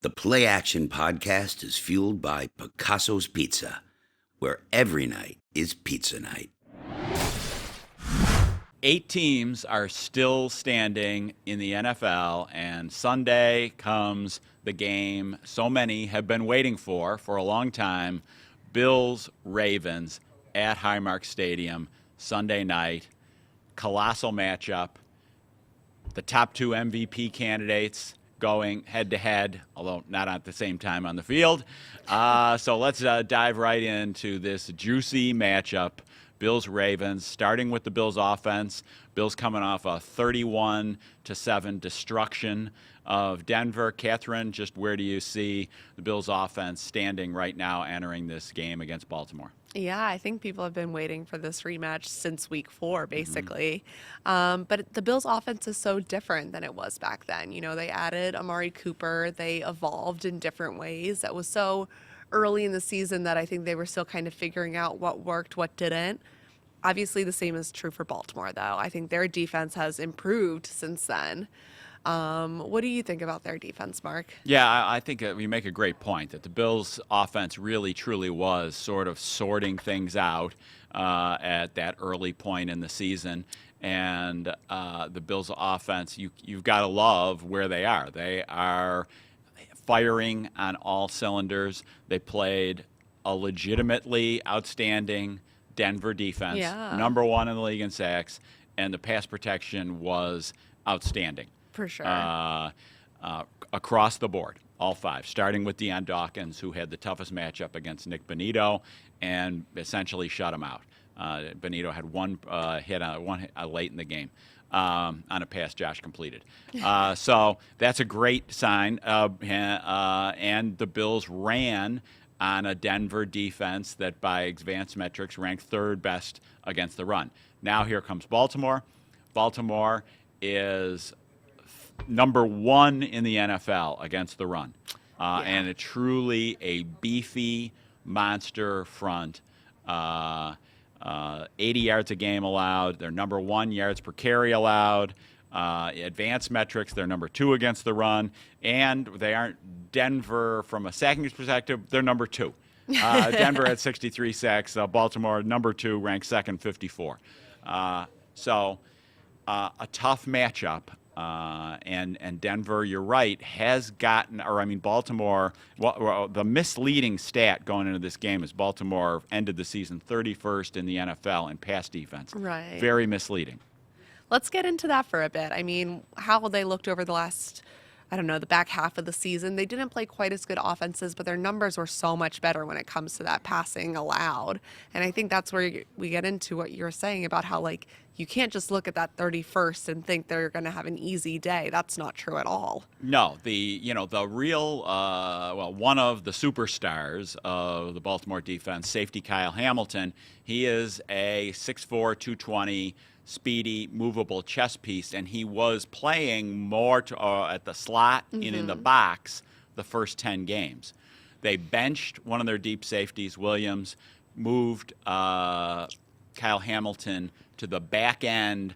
The Play Action podcast is fueled by Picasso's Pizza, where every night is pizza night. 8 teams are still standing in the NFL, and Sunday comes the game so many have been waiting for a long time. Bills-Ravens at Highmark Stadium, Sunday night. Colossal matchup. The top 2 MVP candidates going head-to-head, although not at the same time on the field. So let's dive right into this juicy matchup. Bills-Ravens, starting with the Bills offense. Bills coming off a 31-7 destruction of Denver. Katherine, just where do you see the Bills offense standing right now entering this game against Baltimore? Yeah, I think people have been waiting for this rematch since week 4, basically. But the Bills' offense is so different than it was back then. You know, they added Amari Cooper. They evolved in different ways. That was so early in the season that I think they were still kind of figuring out what worked, what didn't. Obviously, the same is true for Baltimore, though. I think their defense has improved since then. What do you think about their defense, Mark? Yeah, I think you make a great point that the Bills' offense really, truly was sort of sorting things out at that early point in the season. And the Bills' offense, you've got to love where they are. They are firing on all cylinders. They played a legitimately outstanding Denver defense, number 1 in the league in sacks, and the pass protection was outstanding. For sure. Across the board, all 5, starting with Deion Dawkins, who had the toughest matchup against Nick Bonito and essentially shut him out. Bonito had one hit late in the game on a pass Josh completed. So that's a great sign. And the Bills ran on a Denver defense that by advanced metrics ranked 3rd best against the run. Now here comes Baltimore. Baltimore is number 1 in the NFL against the run. And a truly a beefy monster front. 80 yards a game allowed. They're number 1 yards per carry allowed. Advanced metrics, they're number 2 against the run. And they aren't Denver from a sacking perspective, they're number 2. Denver had 63 sacks. Baltimore, number 2, ranked 2nd, 54. So a tough matchup. And Denver, you're right, has gotten, Baltimore, the misleading stat going into this game is Baltimore ended the season 31st in the NFL in pass defense. Right. Very misleading. Let's get into that for a bit. I mean, how they looked over the last, the back half of the season. They didn't play quite as good offenses, but their numbers were so much better when it comes to that passing allowed. And I think that's where we get into what you're saying about how, you can't just look at that 31st and think they're going to have an easy day. That's not true at all. No, the real, one of the superstars of the Baltimore defense, safety Kyle Hamilton, he is a 6'4", 220 speedy, movable chess piece, and he was playing more at the slot and in the box the first 10 games. They benched one of their deep safeties, Williams, moved Kyle Hamilton to the back end.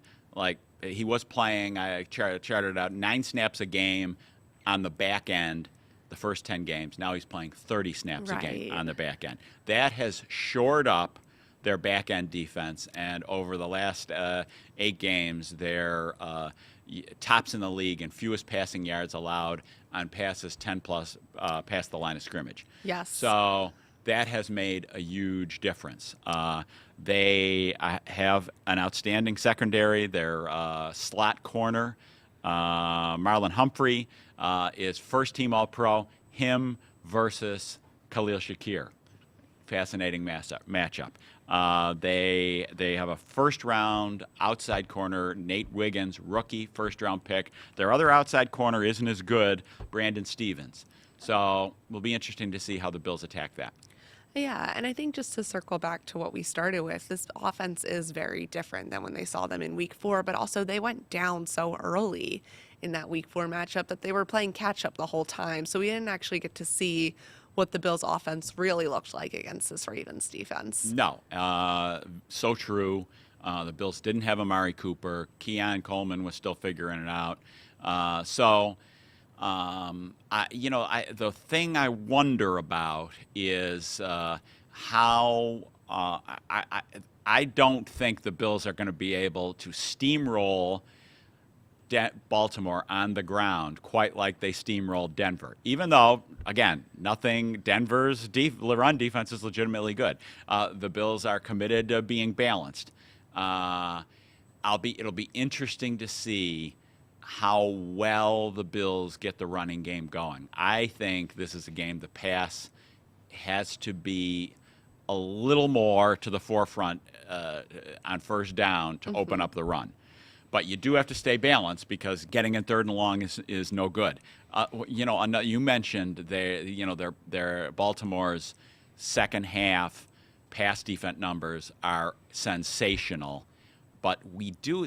He was playing, I charted out 9 snaps a game on the back end the first 10 games. Now he's playing 30 snaps a game on the back end. That has shored up their back-end defense, and over the last 8 games, they're tops in the league in fewest passing yards allowed on passes 10-plus past the line of scrimmage. Yes. So that has made a huge difference. They have an outstanding secondary. Their slot corner, Marlon Humphrey, is first-team All-Pro. Him versus Khalil Shakir. Fascinating matchup. They have a first-round outside corner, Nate Wiggins, rookie first-round pick. Their other outside corner isn't as good, Brandon Stevens. So it'll be interesting to see how the Bills attack that. Yeah, and I think just to circle back to what we started with, this offense is very different than when they saw them in week 4, but also they went down so early in that week 4 matchup that they were playing catch-up the whole time. So we didn't actually get to see what the Bills' offense really looked like against this Ravens defense. No, so true. The Bills didn't have Amari Cooper. Keon Coleman was still figuring it out. So The thing I wonder about is how I don't think the Bills are going to be able to steamroll Baltimore on the ground quite like they steamrolled Denver. Even though, again, Denver's run defense is legitimately good. The Bills are committed to being balanced. It'll be interesting to see how well the Bills get the running game going. I think this is a game the pass has to be a little more to the forefront on first down to open up the run. But you do have to stay balanced because getting in third and long is no good. You mentioned their Baltimore's second half pass defense numbers are sensational. But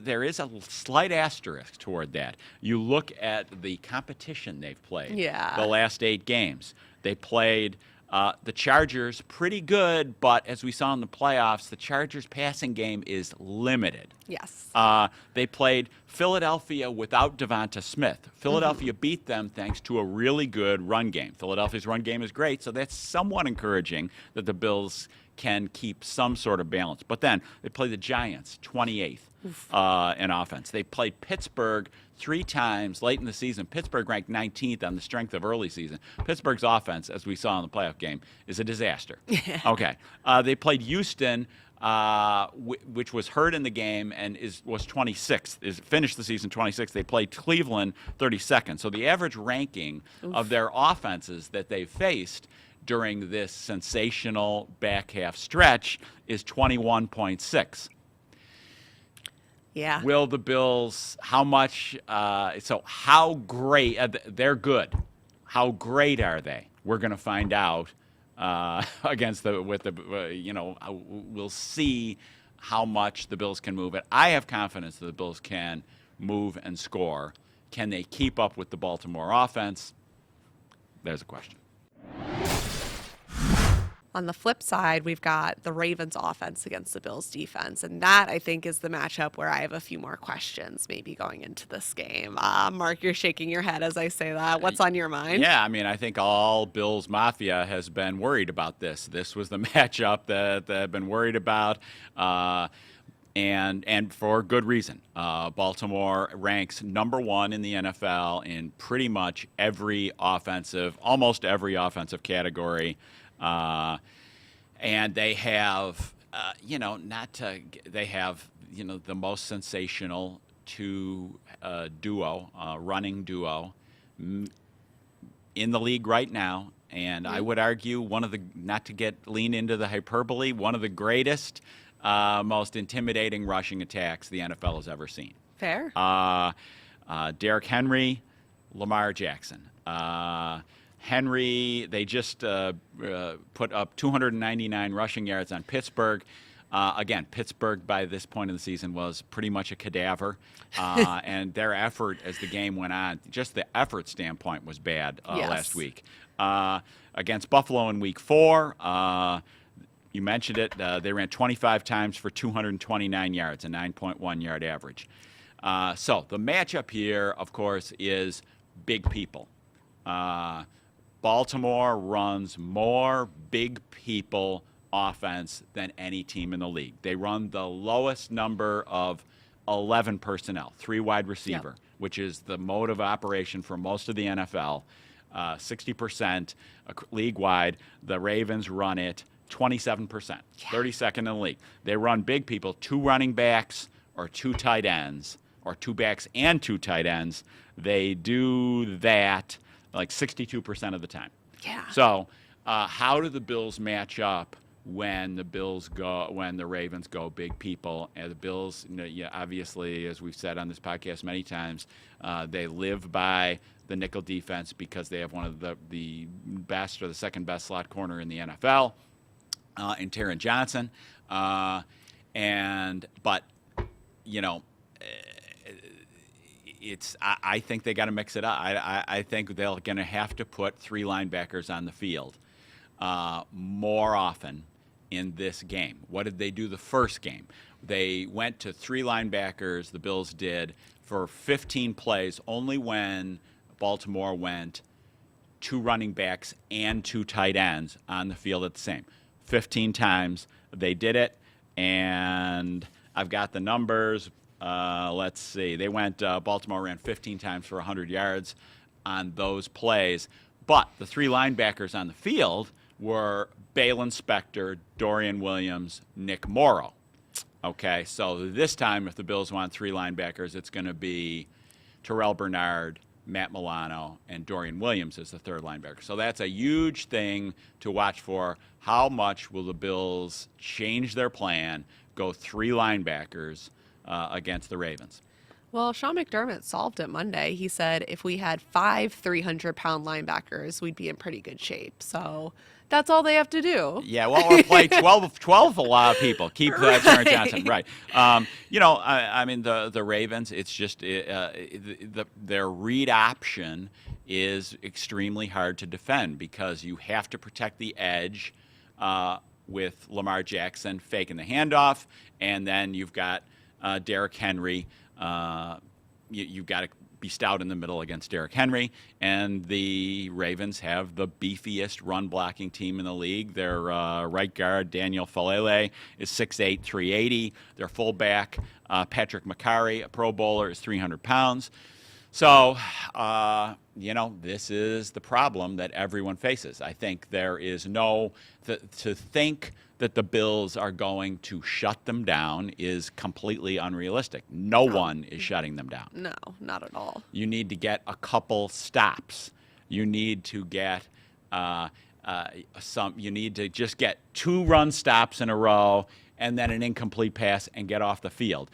there is a slight asterisk toward that. You look at the competition they've played the last 8 games. They played the Chargers pretty good, but as we saw in the playoffs, the Chargers' passing game is limited. Yes. They played Philadelphia without Devonta Smith. Philadelphia beat them thanks to a really good run game. Philadelphia's run game is great, so that's somewhat encouraging that the Bills can keep some sort of balance. But then they play the Giants, 28th in offense. They played Pittsburgh 3 times late in the season. Pittsburgh ranked 19th on the strength of early season. Pittsburgh's offense, as we saw in the playoff game, is a disaster. Okay. They played Houston, which was hurt in the game and was 26th. Finished the season 26th. They played Cleveland 32nd. So the average ranking of their offenses that they faced during this sensational back half stretch is 21.6. Yeah. Will the Bills, how great, they're good. How great are they? We're going to find out we'll see how much the Bills can move it. I have confidence that the Bills can move and score. Can they keep up with the Baltimore offense? There's a question. On the flip side, we've got the Ravens offense against the Bills defense. And that, I think, is the matchup where I have a few more questions maybe going into this game. Mark, you're shaking your head as I say that. What's on your mind? Yeah, I mean, I think all Bills Mafia has been worried about this. This was the matchup that they've been worried about. And for good reason. Baltimore ranks number 1 in the NFL in pretty much almost every offensive category. And they have, they have, the most sensational running duo in the league right now. And I would argue not to lean into the hyperbole, one of the greatest, most intimidating rushing attacks the NFL has ever seen. Fair. Derrick Henry, Lamar Jackson. Henry, they just put up 299 rushing yards on Pittsburgh. Again, Pittsburgh by this point in the season was pretty much a cadaver. And their effort as the game went on, just the effort standpoint was bad last week. Against Buffalo in week 4, you mentioned it, they ran 25 times for 229 yards, a 9.1 yard average. So the matchup here, of course, is big people. Baltimore runs more big people offense than any team in the league. They run the lowest number of 11 personnel, 3 wide receiver, which is the mode of operation for most of the NFL. 60% league-wide. The Ravens run it 27%, 32nd in the league. They run big people, 2 running backs or 2 tight ends, or 2 backs and 2 tight ends. They do that like 62% of the time. Yeah. So how do the Bills match up when the Ravens go big people? And the Bills, obviously, as we've said on this podcast many times, they live by the nickel defense because they have one of the best or the second best slot corner in the NFL, in Taron Johnson. I think they got to mix it up. I think they're going to have to put 3 linebackers on the field more often in this game. What did they do the first game? They went to 3 linebackers, the Bills did, for 15 plays, only when Baltimore went 2 running backs and 2 tight ends on the field at the same. 15 times they did it, and I've got the numbers. Let's see. They went, Baltimore ran 15 times for 100 yards on those plays. But the 3 linebackers on the field were Balin Spector, Dorian Williams, Nick Morrow. Okay, so this time if the Bills want 3 linebackers, it's going to be Terrell Bernard, Matt Milano, and Dorian Williams as the 3rd linebacker. So that's a huge thing to watch for. How much will the Bills change their plan, go 3 linebackers against the Ravens? Well, Sean McDermott solved it Monday. He said if we had 5 300-pound linebackers, we'd be in pretty good shape. So that's all they have to do. Yeah, well, or play 12 a lot of people. Keep Terrence Johnson, right. I mean, the Ravens, it's just their read option is extremely hard to defend because you have to protect the edge with Lamar Jackson faking the handoff, and then you've got Derrick Henry. You've got to be stout in the middle against Derrick Henry, and the Ravens have the beefiest run-blocking team in the league. Their right guard, Daniel Falele, is 6'8", 380. Their fullback, Patrick McCarry, a Pro Bowler, is 300 pounds. So, this is the problem that everyone faces. I think there is to think that the Bills are going to shut them down is completely unrealistic. No one is shutting them down. No, not at all. You need to get a couple stops. You need to get you need to just get 2 run stops in a row and then an incomplete pass and get off the field.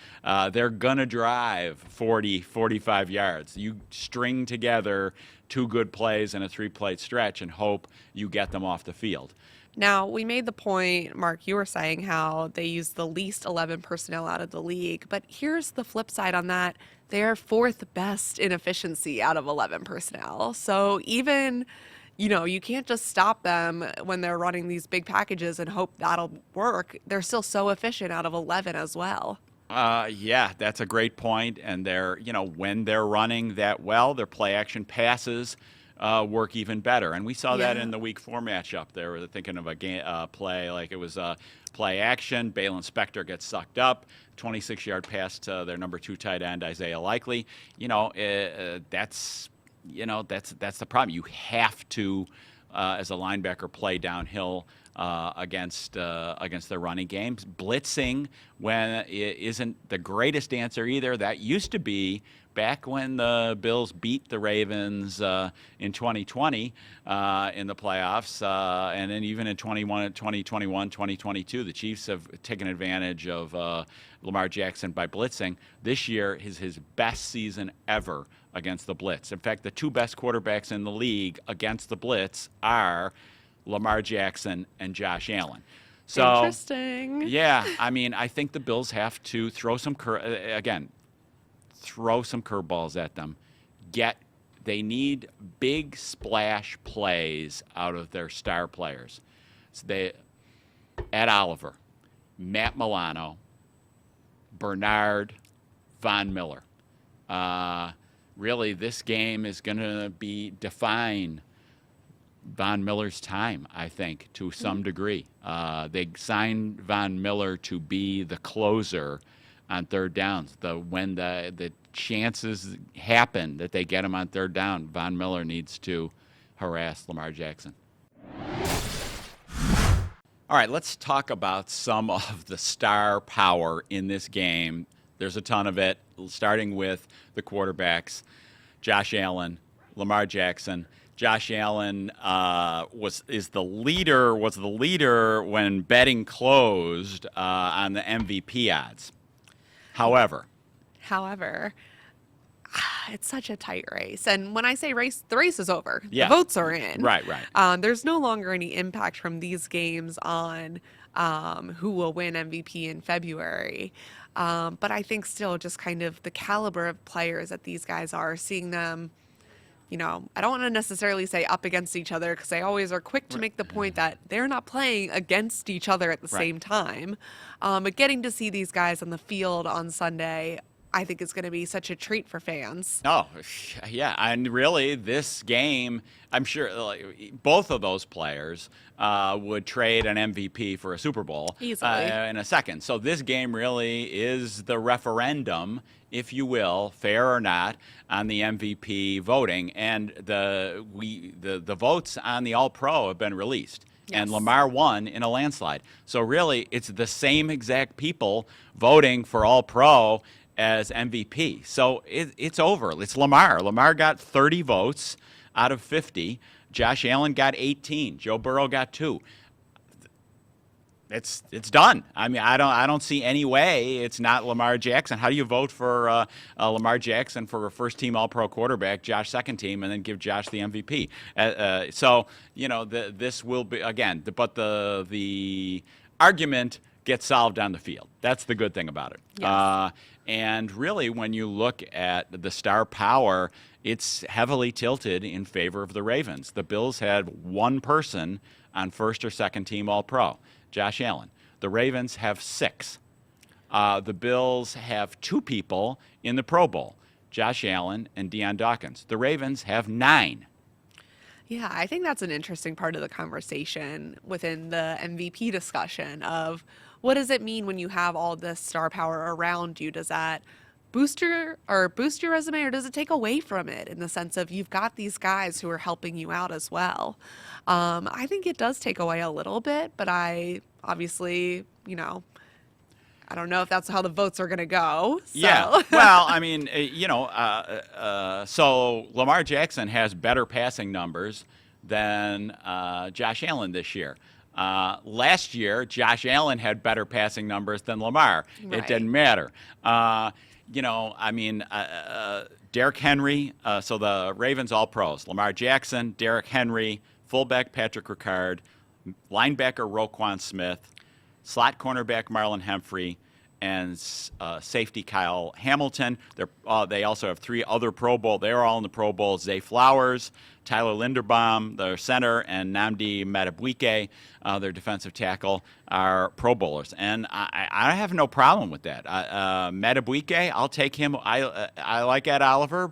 They're going to drive 40, 45 yards. You string together 2 good plays and a 3-play stretch and hope you get them off the field. Now, we made the point, Mark, you were saying how they use the least 11 personnel out of the league, but here's the flip side on that. They're 4th best in efficiency out of 11 personnel. So even, you can't just stop them when they're running these big packages and hope that'll work. They're still so efficient out of 11 as well. Yeah, that's a great point. And when they're running that well, their play action passes work even better. And we saw that in the Week 4 matchup. They were thinking of a play like it was play action. Balin Spector gets sucked up, 26-yard pass to their number 2 tight end, Isaiah Likely. That's the problem. You have to, as a linebacker, play downhill against their running games. Blitzing when it isn't the greatest answer either. That used to be back when the Bills beat the Ravens in 2020 in the playoffs, and then even in 2021, 2022, the Chiefs have taken advantage of Lamar Jackson by blitzing. This year is his best season ever against the blitz. In fact, the 2 best quarterbacks in the league against the blitz are Lamar Jackson and Josh Allen. So, interesting. Yeah, I mean, I think the Bills have to throw some curveballs at them. They need big splash plays out of their star players. So Ed Oliver, Matt Milano, Bernard, Von Miller. Really, this game is going to define Von Miller's time, I think, to some degree. They signed Von Miller to be the closer on 3rd downs. When the chances happen that they get him on 3rd down, Von Miller needs to harass Lamar Jackson. All right, let's talk about some of the star power in this game. There's a ton of it, starting with the quarterbacks, Josh Allen, Lamar Jackson. Josh Allen was the leader when betting closed on the MVP odds. However, it's such a tight race. And when I say race, the race is over. Yeah. The votes are in. Right. There's no longer any impact from these games on who will win MVP in February. But I think still just kind of the caliber of players that these guys are, seeing them, I don't want to necessarily say up against each other because they always are quick to make the point that they're not playing against each other at the same time. But getting to see these guys on the field on Sunday, I think is going to be such a treat for fans. Oh, yeah. And really, this game, I'm sure both of those players would trade an MVP for a Super Bowl Easily. in a second. So this game really is the referendum, if you will, fair or not, on the MVP voting. And the votes on the All-Pro have been released. Yes. And Lamar won in a landslide. So really, it's the same exact people voting for All-Pro as MVP. So it's over. It's Lamar. Lamar got 30 votes out of 50. Josh Allen got 18. Joe Burrow got 2. It's done. I mean, I don't see any way it's not Lamar Jackson. How do you vote for Lamar Jackson for a first-team All-Pro quarterback, Josh second team, and then give Josh the MVP? So this will be again, but the argument gets solved on the field. That's the good thing about it. Yes. And really, when you look at the star power, it's heavily tilted in favor of the Ravens. The Bills had one person on first or second team All-Pro, Josh Allen. The Ravens have 6. The Bills have 2 people in the Pro Bowl, Josh Allen and Deion Dawkins. The Ravens have 9. Yeah, I think that's an interesting part of the conversation within the MVP discussion of what does it mean when you have all this star power around you? Does that boost your resume, or does it take away from it in the sense of you've got these guys who are helping you out as well? I think it does take away a little bit, but I obviously, I don't know if that's how the votes are going to go. So. Yeah. Well, I mean, so Lamar Jackson has better passing numbers than Josh Allen this year. Last year, Josh Allen had better passing numbers than Lamar. Right. It didn't matter. Derrick Henry, so the Ravens All-Pros, Lamar Jackson, Derrick Henry, fullback Patrick Ricard, linebacker Roquan Smith, slot cornerback Marlon Humphrey, and safety Kyle Hamilton. They also have 3 other Pro Bowl. They're all in the Pro Bowl. Zay Flowers, Tyler Linderbaum, their center, and Nnamdi Madubuike, their defensive tackle, are Pro Bowlers. And I have no problem with that. Madubuike, I'll take him. I like Ed Oliver.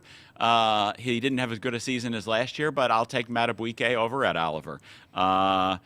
He didn't have as good a season as last year, but I'll take Madubuike over Ed Oliver. Kyle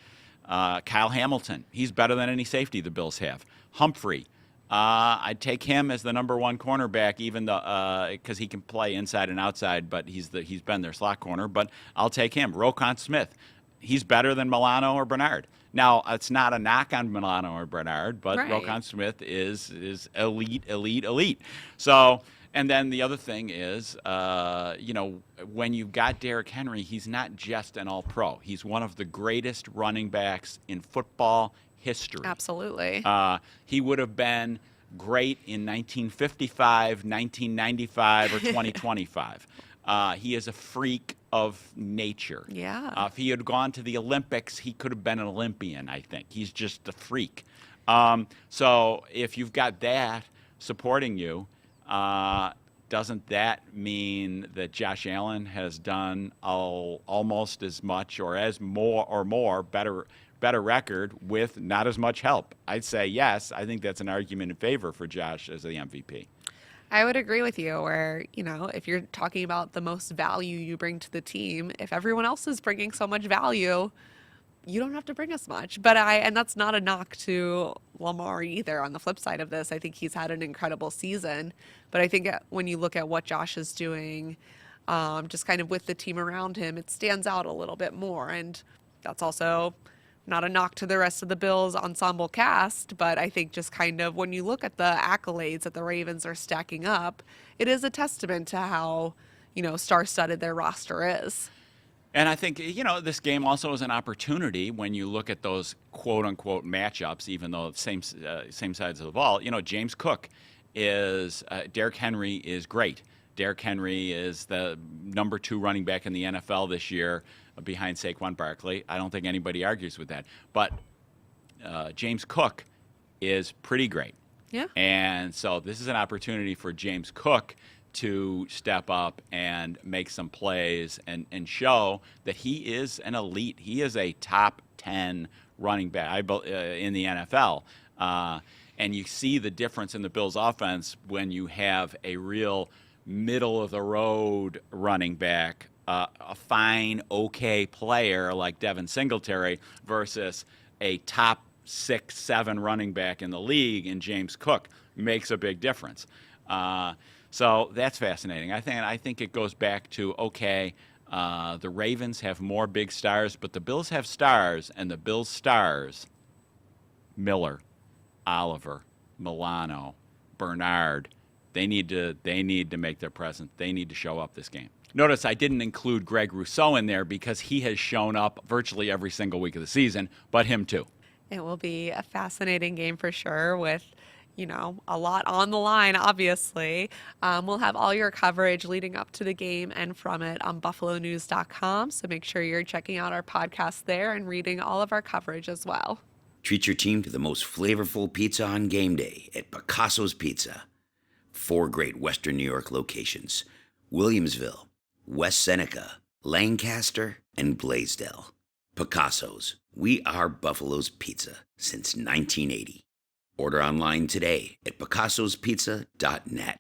Hamilton, he's better than any safety the Bills have. Humphrey, I'd take him as the number 1 cornerback, even though because he can play inside and outside, but he's been their slot corner. But I'll take him. Roquan Smith, he's better than Milano or Bernard. Now, it's not a knock on Milano or Bernard, but Right. Roquan Smith is elite. So, and then the other thing is, when you've got Derrick Henry, he's not just an All-Pro. He's one of the greatest running backs in football history. Absolutely. He would have been great in 1955, 1995, or 2025. He is a freak of nature. Yeah. If he had gone to the Olympics, he could have been an Olympian, I think. He's just a freak. So if you've got that supporting you, doesn't that mean that Josh Allen has done almost as much or better record with not as much help? I'd say yes. I think that's an argument in favor for Josh as the MVP. I would agree with you where, if you're talking about the most value you bring to the team, if everyone else is bringing so much value, you don't have to bring as much. And that's not a knock to Lamar either. On the flip side of this, I think he's had an incredible season. But I think when you look at what Josh is doing, just kind of with the team around him, it stands out a little bit more. And that's also not a knock to the rest of the Bills ensemble cast, but I think just kind of when you look at the accolades that the Ravens are stacking up, it is a testament to how, star-studded their roster is. And I think, this game also is an opportunity when you look at those quote-unquote matchups, even though same sides of the ball. James Cook Derrick Henry is great. Derrick Henry is the number 2 running back in the NFL this year behind Saquon Barkley. I don't think anybody argues with that. But James Cook is pretty great. Yeah. And so this is an opportunity for James Cook to step up and make some plays and show that he is an elite. He is a top 10 running back in the NFL. And you see the difference in the Bills' offense when you have a real middle-of-the-road running back, a fine, okay player like Devin Singletary versus a top 6, 7 running back in the league in James Cook. Makes a big difference. So that's fascinating. I think it goes back to, okay, the Ravens have more big stars, but the Bills have stars, and the Bills' stars, Miller, Oliver, Milano, Bernard, they need to make their presence. They need to show up this game. Notice I didn't include Greg Rousseau in there because he has shown up virtually every single week of the season, but him too. It will be a fascinating game for sure with, a lot on the line, obviously. We'll have all your coverage leading up to the game and from it on buffalonews.com. So make sure you're checking out our podcast there and reading all of our coverage as well. Treat your team to the most flavorful pizza on game day at Picasso's Pizza. 4 great Western New York locations: Williamsville, West Seneca, Lancaster, and Blaisdell. Picasso's. We are Buffalo's Pizza since 1980. Order online today at picassospizza.net.